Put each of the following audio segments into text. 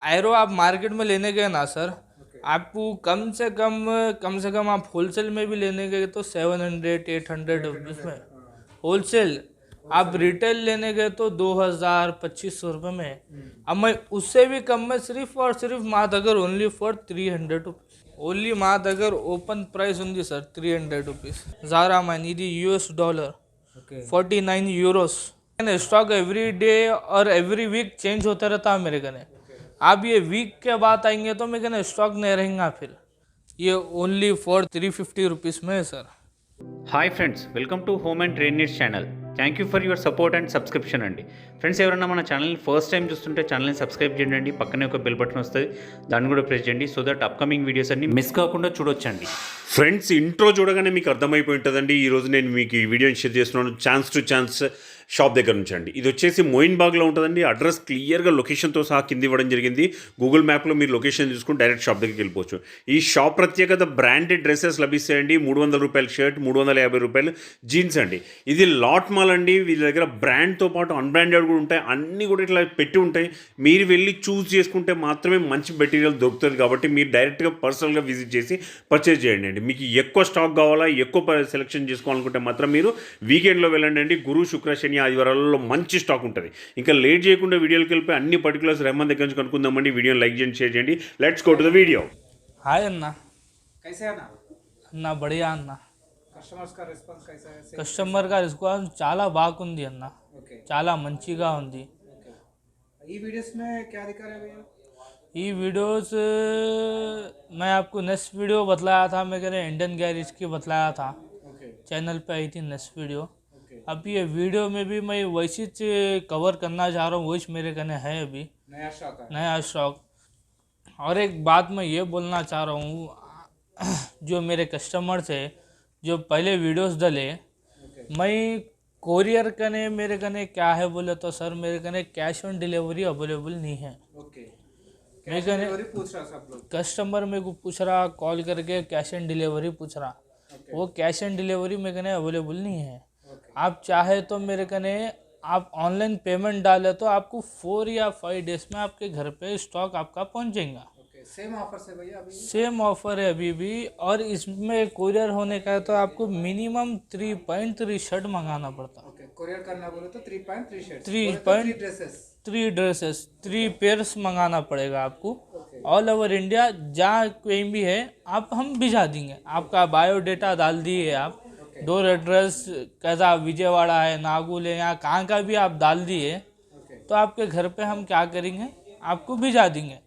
Arrow आप market में लेने गए ना सर, आपको कम से कम आप होलसेल में भी लेने गए तो 700-800 रुपीज़ में होलसेल। आप रिटेल लेने गए तो 2000-2500 रुपये में। अब मैं उससे भी कम में सिर्फ और सिर्फ मात अगर ओनली फॉर 300 रुपीज़, ओनली मात अगर ओपन प्राइस ఉంది सर 300 रुपीज़। ज़ारा मैन ఇది $, 49 यूरोस। स्टॉक एवरी डे और एवरी वीक चेंज होता रहता है मेरे कने। आप ये वीक के बाद आएंगे तो मेरे कने स्टॉक नहीं रहेगा फिर। ये ओनली फॉर 350 रुपीज़ में है sir. Hi friends, welcome to home and trade needs channel. Thank you for your support and subscription అండి. ఫ్రెండ్స్, ఎవరైనా మన ఛానల్ని ఫస్ట్ టైం చూస్తుంటే ఛానల్ని సబ్స్క్రైబ్ చేయండి. పక్కనే ఒక బెల్ బటన్ వస్తుంది, దాన్ని కూడా ప్రెస్ చేయండి. సో దట్ అప్కమింగ్ వీడియోస్ అన్ని మిస్ కాకుండా చూడొచ్చండి. ఫ్రెండ్స్, ఇంట్రో చూడగానే మీకు అర్థమైపోయి ఉంటుందండి. ఈరోజు నేను మీకు ఈ వీడియోని షేర్ చేస్తున్నాను ఛాన్స్ టు ఛాన్స్ షాప్ దగ్గర నుంచి అండి. ఇది వచ్చేసి మోయిన్బాగ్లో ఉంటుందండి. అడ్రస్ క్లియర్గా లొకేషన్తో సహా కింద ఇవ్వడం జరిగింది. గూగుల్ మ్యాప్లో మీరు లొకేషన్ చూసుకుని డైరెక్ట్ షాప్ దగ్గరికి వెళ్ళిపోవచ్చు. ఈ షాప్ ప్రత్యేకత బ్రాండెడ్ డ్రెస్సెస్ లభిస్తాయండి. 300 రూపాయల షర్ట్, 350 రూపాయలు జీన్స్ అండి. ఇది లాట్ మాల్ అండి. వీళ్ళ దగ్గర బ్రాండ్తో పాటు అన్బ్రాండెడ్ కూడా ఉంటాయి. అన్నీ కూడా ఇట్లా పెట్టి ఉంటాయి. మీరు వెళ్ళి చూస్ చేసుకుంటే మాత్రమే మంచి మెటీరియల్ దొరుకుతుంది. కాబట్టి మీరు డైరెక్ట్గా పర్సనల్గా విజిట్ చేసి పర్చేజ్ చేయండి అండి. మీకు ఎక్కువ స్టాక్ కావాలా, ఎక్కువ సెలెక్షన్ చేసుకోవాలనుకుంటే మాత్రం మీరు వీకెండ్లో వెళ్ళండి అండి. గురు, శుక్ర, శని, ఆదివారాలలో మంచి స్టాక్ ఉంటుంది. ఇంకా లేట్ చేయకుండా వీడియోకి వెళ్ళిపోయి అన్ని పర్టికులర్స్ రెహమాన్ దగ్గర నుంచి కనుక్కుందామండి. వీడియోని లైక్ చేయండి, షేర్ చేయండి. Let's go to the video. Hi అన్న. कैसे है ना అన్న బడియా అన్న. కస్టమర్స్ का రెస్పాన్స్ कैसा है? కస్టమర్ గా రెస్పాన్స్ చాలా బాగుంది అన్న, ओके చాలా మంచిగా ఉంది। ओके ये वीडियोस में क्या दिखा रहे हैं भैया? ये वीडियोस मैं आपको नेक्स्ट वीडियो बतलाया था, मैं कह रहे इंडियन गैरेज की बतलाया था, ओके चैनल पे आई थी नेक्स्ट वीडियो। ओके अब ये वीडियो में भी मैं वैसी कवर करना चाह रहा हूँ, वही मेरे कने है अभी नया स्टॉक है। नया स्टॉक। और एक बात मैं ये बोलना चाह रहा हूँ, जो मेरे कस्टमर थे जो पहले वीडियोस डाले, ओके मैं कोरियर कने मेरे कने क्या है बोले तो सर मेरे कने कैश ऑन डिलीवरी अवेलेबल नहीं है। ओके मैं कैश कहने डिलीवरी पूछ रहा सब लोग। कस्टमर मेरे को पूछ रहा, कॉल करके कैश ऑन डिलीवरी पूछ रहा, ओके वो कैश ऑन डिलीवरी मेरे कने अवेलेबल नहीं है। ओके आप चाहे तो मेरे कने आप ऑनलाइन पेमेंट डाले तो आपको 4 या 5 डेज में आपके घर पे स्टॉक आपका पहुंच जाएगा। ओके सेम ऑफर से भैया अभी? सेम ऑफर है अभी भी। और इसमें कोरियर होने का है तो आपको मिनिमम 3.3 शर्ट मंगाना पड़ता है। ओके कोरियर करना बोले तो 3.3 शर्ट्स, 3 ड्रेसेस। 3 ड्रेसेस, 3 पेयर्स मंगाना पड़ेगा आपको। ओके ऑल ओवर इंडिया जहाँ कहीं भी है आप हम भिजा देंगे। आपका बायोडेटा डाल दिए आप, डोर एड्रेस कैसा विजयवाड़ा है, नागुल है, यहाँ कहाँ का भी आप डाल दिए ओके तो आपके घर पे हम क्या करेंगे, आपको भिजा देंगे।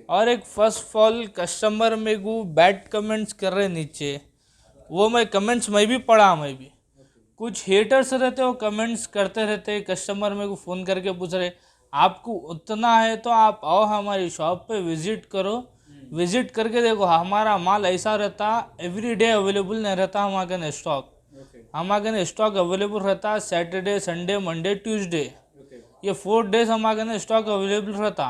और एक फर्स्ट ऑफ ऑल कस्टमर मेरे को बैड कमेंट्स कर रहे नीचे, वो मैं कमेंट्स मैं भी पढ़ा, मैं भी कुछ हेटर्स रहते वो कमेंट्स करते रहते। कस्टमर मेरे को फ़ोन करके पूछ रहे आपको उतना है तो आप आओ हमारी शॉप पे विज़िट करो, विज़िट करके देखो हमारा माल ऐसा रहता एवरी डे अवेलेबल नहीं रहता। हमारे कने स्टॉक ओके हमारे कने स्टॉक अवेलेबल रहता Saturday, Sunday, Monday, Tuesday, okay ये 4 डेज हमारे कने स्टॉक अवेलेबल रहता।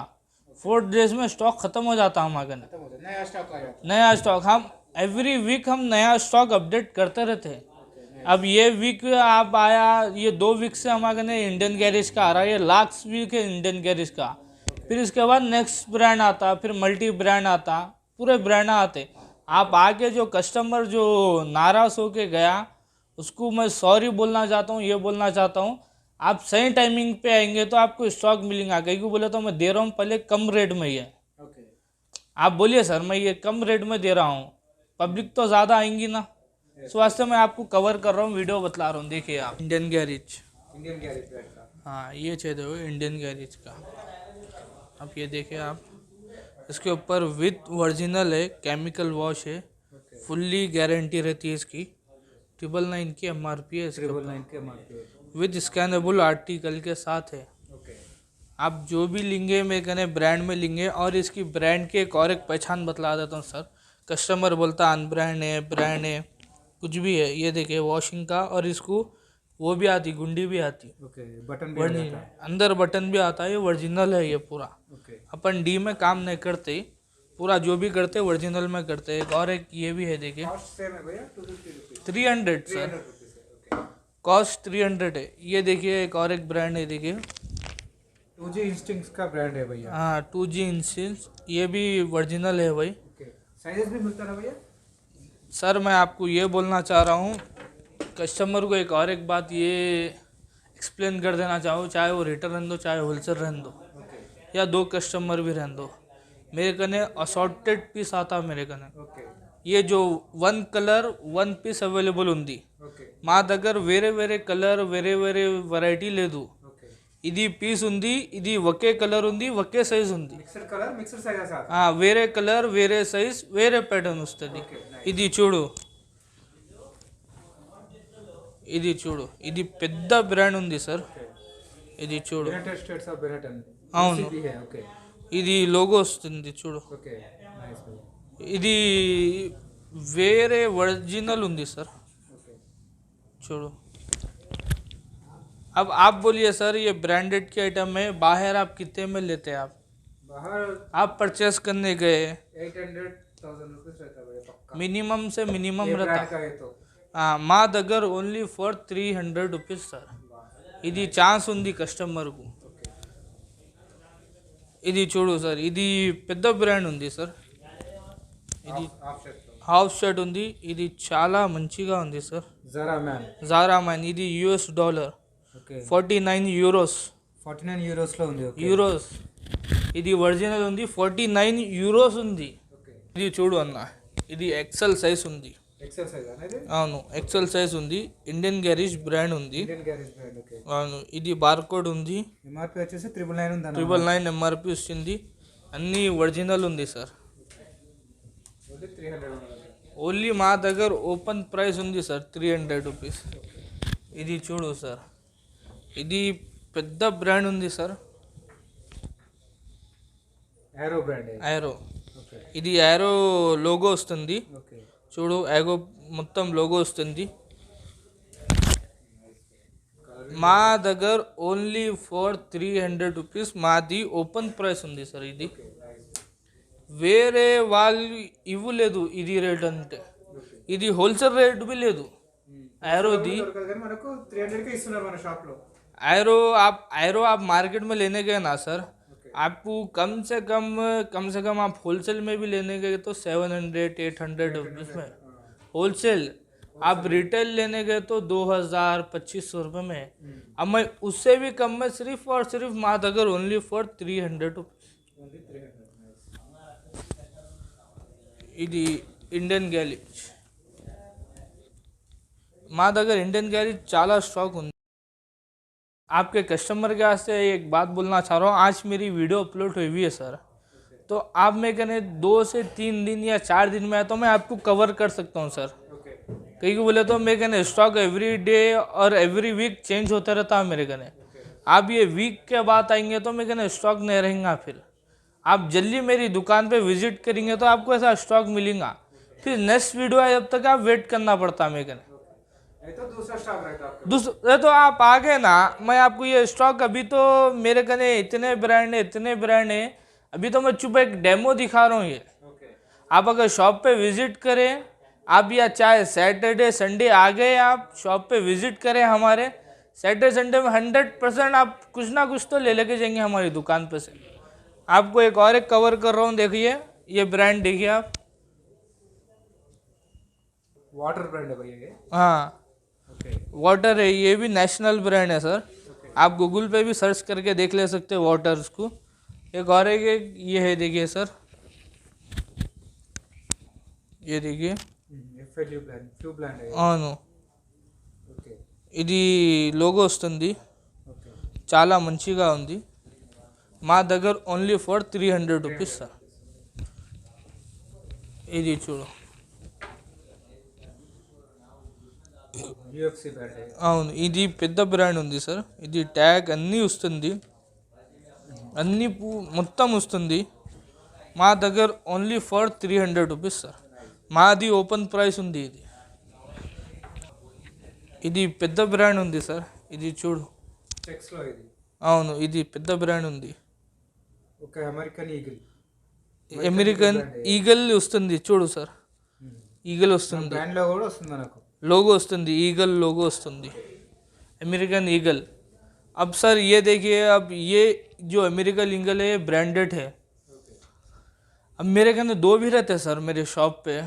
4 डेज में स्टॉक ख़त्म हो जाता हमारे कने। खत्म हो जाए, नया स्टॉक आ जाता नया स्टॉक हम एवरी वीक हम नया स्टॉक अपडेट करते रहते हैं। अब ये वीक आप आया, ये 2 वीक से हमारे ने इंडियन गैरेज का आ रहा है, ये लास्ट वीक है इंडियन गैरेज का। फिर इसके बाद नेक्स्ट ब्रांड आता, फिर मल्टी ब्रांड आता, पूरे ब्रांड आते। आप आके जो कस्टमर जो नाराज़ होके गया उसको मैं सॉरी बोलना चाहता हूँ, ये बोलना चाहता हूँ आप सही टाइमिंग पे आएंगे तो आपको स्टॉक मिलेगा। कहीं को बोले तो मैं दे रहा हूँ पहले कम रेट में ही है, ओके आप बोलिए सर मैं ये कम रेट में दे रहा हूँ, पब्लिक तो ज़्यादा आएंगी ना, इस वास्ते मैं आपको कवर कर रहा हूँ, वीडियो बतला रहा हूँ। देखिए आप Indian garage, Indian garage brand का। हाँ ये चाहिए हो इंडियन गैरेज का। अब ये देखिए आप, इसके ऊपर विथ ओरिजिनल है, केमिकल वॉश है, फुल्ली गारंटी रहती है इसकी। 999 की MRP है इसके ऊपर, 999 के मार्केट। विद स्कैनेबल आर्टिकल के साथ है। ओके आप जो भी लेंगे मैं कहने ब्रांड में लेंगे। और इसकी ब्रांड की एक और एक पहचान बतला देता हूँ सर, कस्टमर बोलता अनब्रांड है, ब्रांड है, कुछ भी है। ये देखिए वॉशिंग का, और इसको वो भी आती, गुंडी भी आती, ओके बटन भी आ जाता है। अंदर बटन भी आता है, ये ओरिजिनल है ये पूरा। ओके अपन डी में काम नहीं करते, पूरा जो भी करते ओरिजिनल में करते। एक और एक ये भी है देखिए, कॉस्ट सेम है भैया 250 रुपीज, 300 सर, 300 रुपीज है। ओके कॉस्ट 300 है। ये देखिए एक और एक ब्रांड है देखिए, 2G इंस्टिंक्ट्स का ब्रांड है भैया। हाँ 2G इंसिल्स, ये भी ओरिजिनल है भाई। ओके, साइजेस भी मिलता है भैया? सर मैं आपको ये बोलना चाह रहा हूँ, कस्टमर को एक बात ये एक्सप्लेन कर देना चाहूँ, चाहे वो रिटेल रहने दो चाहे होलसेल रहने दो ओके या दो कस्टमर भी रहने दो, मेरे कने असॉर्टेड पीस आता मेरे कने। ओके ये जो one colour one piece available ఉంది ఓకే మా దగ్గర వేరే వేరే కలర్ వేరే వేరే వెరైటీ లేదు. ఓకే ఇది పీస్ ఉంది, ఇది ఒకే కలర్ ఉంది, ఒకే సైజ్ ఉంది. Mixed colour mixed size sir? వేరే కలర్ వేరే సైజ్ వేరే ప్యాటర్న్ వస్తుంది. ఓకే ఇది చూడు, ఇది చూడు, ఇది పెద్ద బ్రాండ్ ఉంది సార్. ఇది చూడు, యునైటెడ్ స్టేట్స్ ఆఫ్ బెనెటన్. అవును, ఓకే ఇది లోగో వస్తుంది చూడు. ఓకే నైస్ భయ్యా. ఇది వేరే ఒరిजिनल ఉంది సార్. ఓకే छोड़ो, अब आप बोलिए सर ये ब्रांडेड के आइटम है, बाहर आप कितने में लेते हैं? आप बाहर आप परचेस करने गए 800,000 रुपीस रहता है भैया पक्का। मिनिमम से मिनिमम ये ब्रांड रहता. का है तो हाँ మా దగ్గర ఓన్లీ ఫర్ 300 రూపీస్ సార్. ఇది ఛాన్స్ ఉంది కస్టమర్కు. ఇది చూడు సార్, ఇది పెద్ద బ్రాండ్ ఉంది సార్. ఇది ఆఫ్ షర్ట్ హాఫ్ షర్ట్ ఉంది, ఇది చాలా మంచిగా ఉంది సార్. జరా మ్యాన్. జారా మ్యాన్, ఇది $. Okay 49 euros. 49 యూరోస్ లో ఉంది. ఓకే యూరోస్, ఇది ఒరిజినల్ ఉంది, 49 యూరోస్ ఉంది. ఓకే ఇది చూడు అన్న, ఇది ఎక్సెల్ సైజ్ ఉంది. ఎక్సెల్ సైజ్ అనేది? అవును ఎక్సెల్ సైజ్ ఉంది, ఇండియన్ గ్యారేజ్ బ్రాండ్ ఉంది. Indian garage brand. ఓకే అవును, ఇది బార్కోడ్ ఉంది, ఎంఆర్పి వచ్చేసి 999 ఉంది అన్న. 999 ఎంఆర్పి వస్తుంది, అన్నీ ఒరిజినల్ ఉంది సార్. ఓన్లీ 300 ఉంది. ఓన్లీ మా దగ్గర ఓపెన్ ప్రైస్ ఉంది సార్ 300 రూపీస్. ఇది చూడు సార్, ఇది పెద్ద బ్రాండ్ ఉంది సార్, ఏరో బ్రాండ్. యారో. ఓకే ఇది యారో లోగో వస్తుంది ఓకే చూడు, యాగో మొత్తం లోగో వస్తుంది. మా దగ్గర ఓన్లీ ఫర్ 300 రూపీస్ మాది ఓపెన్ ప్రైస్ ఉంది సార్. ఇది వేరే వాళ్ళు ఇవ్వలేదు ఇది రేట్ అంటే, ఇది హోల్సేల్ రేట్ బి లేదు. యారోది దొరకదు కానీ మనకు 300 కే ఇస్తున్నారు మన షాప్ లో. एरो आप मार्केट में लेने गए ना सर, आपको कम से कम आप होलसेल में भी लेने गए तो 700-800 रुपीज़ में होलसेल. आप रिटेल लेने गए तो 2,000-2,500 रुपये में. अब मैं उससे भी कम में सिर्फ और सिर्फ माधगर ओनली फॉर 300 रुपीज़. ఓన్లీ 300. ఇది ఇండియన్ గ్యారేజ్, మా దగ్గర ఇండియన్ గ్యారేజ్ చాలా స్టాక్ ఉంది. आपके कस्टमर के वास्ते एक बात बोलना चाह रहा हूँ, आज मेरी वीडियो अपलोड हुई है सर, तो आप मैं कहने 2 से 3 दिन या 4 दिन में तो मैं आपको कवर कर सकता हूँ सर. ఓకే कहीं को बोले तो मैं कहने स्टॉक एवरी डे और एवरी वीक चेंज होता रहता है मेरे कहने. आप ये वीक के बाद आएंगे तो मैं कहने स्टॉक नहीं रहेगा. फिर आप जल्दी मेरी दुकान पे विजिट करेंगे तो आपको ऐसा स्टॉक मिलेगा. फिर नेक्स्ट वीडियो आए जब तक आप वेट करना पड़ता है मेरे कहने. नहीं तो दूसरा स्टॉक रहता है आपका. दूसरे तो आप आ गए ना, मैं आपको ये स्टॉक अभी तो मेरे कने इतने ब्रांड है, अभी तो मैं चुप एक डेमो दिखा रहा हूँ. ये ओके आप अगर शॉप पे विजिट करें, आप या चाहे सैटरडे संडे आ गए, आप शॉप पे विजिट करें हमारे, सैटरडे संडे में 100% आप कुछ ना कुछ तो ले लेके जाएंगे हमारी दुकान पे से. आपको एक और एक कवर कर रहा हूँ, देखिए ये ब्रांड देखिए आप. वाटर ब्रांड है भैया ये. हाँ ओके वाटर है, ये भी नेशनल ब्रांड है सर. आप गूगल पे भी सर्च करके देख ले सकते हैं वाटर्स को. एक और एक ये है देखिए सर, ये देखिए. FLU ब्रांड, फ्यू ब्रांड है. అవును, ఓకే ఇది లోగో వస్తుంది, ఓకే చాలా మంచిగా ఉంది. మా దగ్గర ఓన్లీ ఫర్ 300 రూపీస్ సార్. ఇది చూడు, UFC బ్రాండ్ है. అవును ఇది పెద్ద బ్రాండ్ ఉంది సార్. ఇది ట్యాగ్ అన్నీ వస్తుంది, అన్నీ మొత్తం వస్తుంది. మా దగ్గర ఓన్లీ ఫర్ 300 రూపీస్ సార్. మాది ఓపెన్ ప్రైస్ ఉంది. ఇది పెద్ద బ్రాండ్ ఉంది సార్. ఇది చూడు, చెక్స్ లో ఇది. అవును ఇది పెద్ద బ్రాండ్ ఉంది. Okay American eagle. American eagle వస్తుంది చూడు సార్, ఈగల్ వస్తుంది, బ్రాండ్ లో కూడా వస్తుంది మనకు. లోగో వస్తుంది, ఈగల్ లోగో వస్తుంది, అమెరికన్ ఈగల్. अब सर ये देखिए, अब ये जो अमेरिकन ईगल है ये ब्रांडेड है। अब मेरे के अंदर दो भी रहते सर मेरे शॉप पे,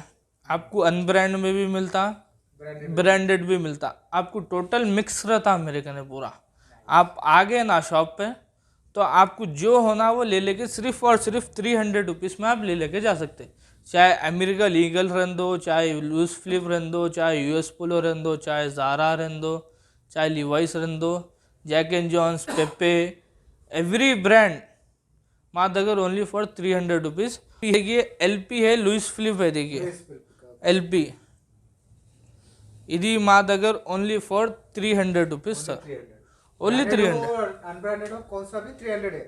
आपको अनब्रांड में भी मिलता, ब्रांडेड भी मिलता, आपको टोटल मिक्स रहता मेरे के अंदर पूरा। आप आ गए ना शॉप पे तो आपको जो होना वो ले लेके सिर्फ और सिर्फ 300 रुपीज़ में आप ले लेके जा सकते। चाहे अमेरिकन ईगल रहने दो, चाहे लूज फ्लिप रहने दो, चाहे यूएस पोलो रहने दो, चाहे ज़ारा रहने दो, चाहे लिवाइस रहने दो, Jack and Jones, Pepe, every brand माँ दगर ओनली फॉर 300 रुपीज़। देखिए एलपी है, लुइस फिलिप है, देखिए एलपी ఇది మా దగ్గర only for 300 rupees sir, only 300। Unbranded हो कौन सा भी 300 है।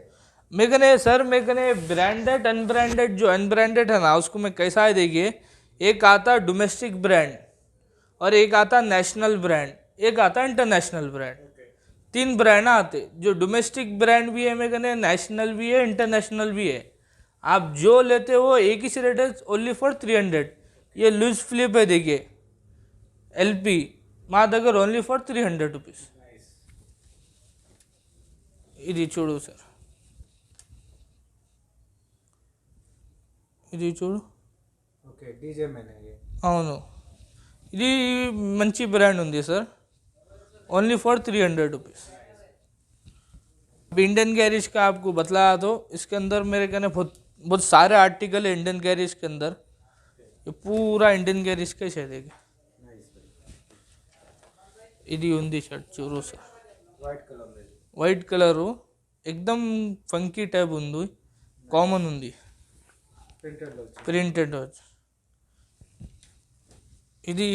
मेरे सर मेरे ब्रांडेड अनब्रांडेड, जो अनब्रांडेड है ना उसको मैं कैसा है देखिए, एक आता डोमेस्टिक ब्रांड और एक आता नेशनल ब्रांड, एक आता इंटरनेशनल ब्रांड, तीन ब्रांड आते। जो डोमेस्टिक ब्रांड भी है मेरे, नेशनल भी है, इंटरनेशनल भी है। आप जो लेते हो एक ही से रेट है, ओनली फॉर 300। ये लूज फ्लिप है देखिए एलपी, మా దగ్గర ఓన్లీ ఫర్ 300 रुपीज़। ఇది చూడు సార్, ఇది చూడు, ఓకే డీజే मैंने ये అవును ఇది మంచి బ్రాండ్ ఉంది sir, only for 300 rupees. Indian garage का आपको बतलाया तो इसके अंदर मेरे कहने बहुत बहुत सारे आर्टिकल है इंडियन गैरेज के अंदर। ये पूरा इंडियन गैरेज का ही देखिए, ఇది ఉంది షర్ట్ చూడు సార్, వైట్ కలర్ में వైట్ కలరు ఎక్దమ్ ఫంకీ టైప్ ఉంది, కామన్ ఉంది, प्रिंटेड లో ప్రింటెడ్ వచ్చి। ఇది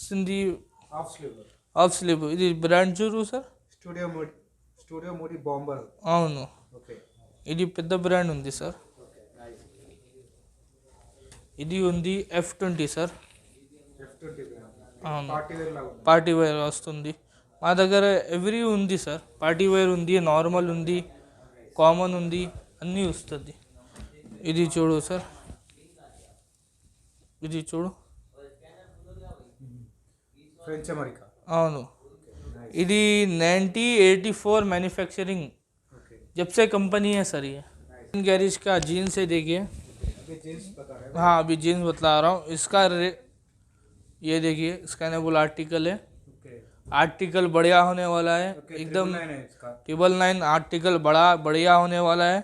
Sindhi half sleeve half sleeve, ఇది బ్రాండ్ చూడు సార్, స్టూడియో మోడీ బాంబర్। అవును ఓకే ఇది పెద్ద బ్రాండ్ ఉంది సార్। Okay nice. ఇది ఉంది F20 సార్, F20 అవును పార్టీ వేర్ లాగా ఉంది। పార్టీ వేర్ వస్తుంది మా దగ్గర, ఎవ్రీ ఉంది సార్, పార్టీ వేర్ ఉంది, నార్మల్ ఉంది, కామన్ ఉంది, అన్నీ వస్తుంది। ఇది చూడు సార్, ఇది చూడు, ఫ్రెంచ్ అమెరికా। అవును ఇది 1984 मैन्युफैक्चरिंग, ओके जब से कंपनी है सर। ये गैरेज का जीन्स है देखिए, अभी जींस बता रहे हैं। हाँ अभी जीन्स बतला रहा हूँ इसका ये देखिए स्कैनेबल आर्टिकल है, ओके आर्टिकल बढ़िया होने वाला है एकदम, 999 है इसका। 999 आर्टिकल बड़ा बढ़िया होने वाला है।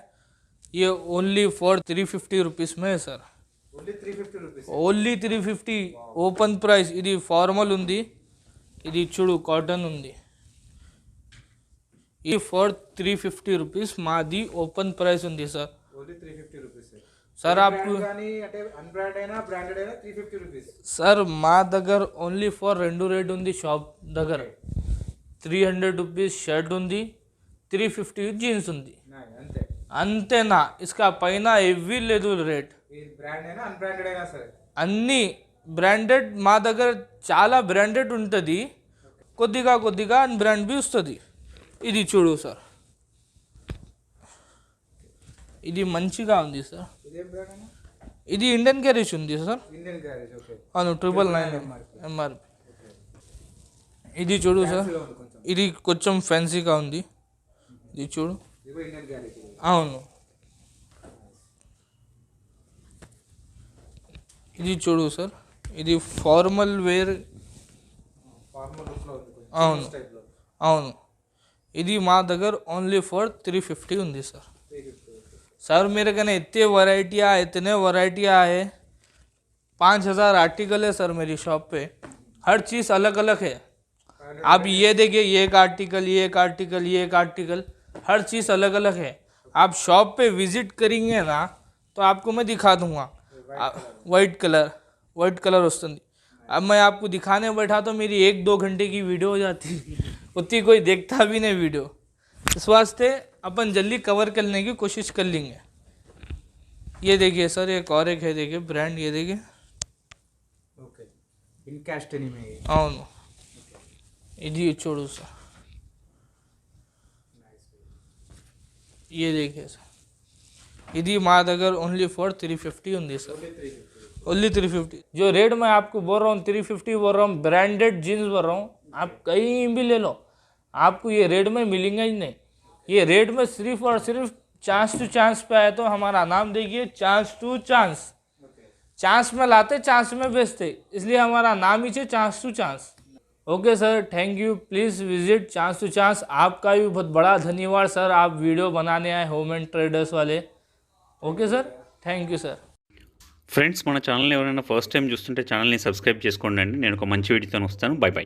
ये ओनली फॉर 350 रुपीज़ में है sir, only 350 rupees. Only 350 open price. ఇది ఫార్మల్ ఉంది, ఇది చూడు కాటన్ ఉంది, ఇది ఫర్ 350 రూపీస్ మాది ఓపెన్ ప్రైస్ ఉంది సార్। ఓన్లీ 350 रुपीस है సార్ आपको కానీ అంటే అన్బ్రాండ్ అయినా బ్రాండెడ్ అయినా 350 रुपीस। సార్ మా దగ్గర ఓన్లీ ఫర్ రెండు రేట్ ఉంది షాప్ దగ్గర, 300 రూపీస్ షర్ట్ ఉంది, 350 జీన్స్ ఉంది, అంతే అంతేనా, ఇసుక పైన ఎవ్వీ లేదు రేట్। ఈ బ్రాండ్ అయినా అన్బ్రాండెడ్ అయినా సరే అన్నీ బ్రాండెడ్ మా దగ్గర చాలా బ్రాండెడ్ ఉంటుంది, కొద్దిగా కొద్దిగా అన్బ్రాండ్ బి వస్తుంది। ఇది చూడు సార్, ఇది మంచిగా ఉంది సార్, ఇదేం బ్రాండ్ అయినా ఇది ఇండియన్ గ్యారేజ్ ఉంది సార్, ఇండియన్ గ్యారేజ్। ఓకే అవును 999 ఎంఆర్పి। ఇది చూడు సార్, ఫ్యాన్సీలో ఉంది కొంచెం, ఇది కొంచెం ఫ్యాన్సీగా ఉంది, ఇది చూడు, ఇదిగో ఇండియన్ గ్యారేజ్। అవును ఇది చూడు సార్, ఇది ఫార్మల్ వేర్, ఫార్మల్ లుక్ లో ఉంది కొంచెం, అవును టైప్ లో అవును। ఇది మా దగ్గర ఓన్లీ ఫర్ 350 ఉంది సార్। 350। सर मेरे कने इतने वैरायटियाँ है, 5000 आर्टिकल है सर मेरी शॉप पे, हर चीज़ अलग अलग है। आप ये देखिए, ये एक आर्टिकल, ये एक आर्टिकल, ये एक आर्टिकल, हर चीज़ अलग अलग है। आप शॉप पे विज़िट करेंगे ना तो आपको मैं दिखा दूंगा। वाइट कलर वस्तुंदी। अब मैं आपको दिखाने बैठा तो मेरी 1-2 घंटे की वीडियो हो जाती, उतनी कोई देखता भी नहीं वीडियो, इस वास्ते अपन जल्दी कवर करने की कोशिश कर लेंगे। ये देखिए सर, एक और एक है देखिए ब्रांड, ये देखिए, ఓకే ఇన్ క్యాస్ట్ ఎనీమే। అవును ఇది చూడు సార్, ये देखिए सर, ఇది మా దగ్గర ఓన్లీ ఫర్ 350 ఉంది సార్, ओनली 350। जो रेट मैं आपको बोल रहा हूँ 350 बोल रहा हूँ, ब्रांडेड जीन्स बोल रहा हूँ, आप कहीं भी ले लो, आपको ये रेट में मिलेंगे ही नहीं। ये रेट में सिर्फ और सिर्फ चांस टू चांस पे आए, तो हमारा नाम देखिए चांस टू चांस। चांस में लाते, चांस में बेचते, इसलिए हमारा नाम ही है chance to chance. Okay sir, thank you. Please visit chance to chance. आपका भी बहुत बड़ा धन्यवाद सर, आप वीडियो बनाने आए होम एंड ट्रेडर्स वाले। Okay sir, thank you sir. Friends, మన ఛానల్ని ఎవరైనా ఫస్ట్ టైం చూస్తుంటే ఛానల్ని సబ్స్క్రైబ్ చేసుకోండి అండి. నేను ఒక మంచి వీడియోతో వస్తాను. By by.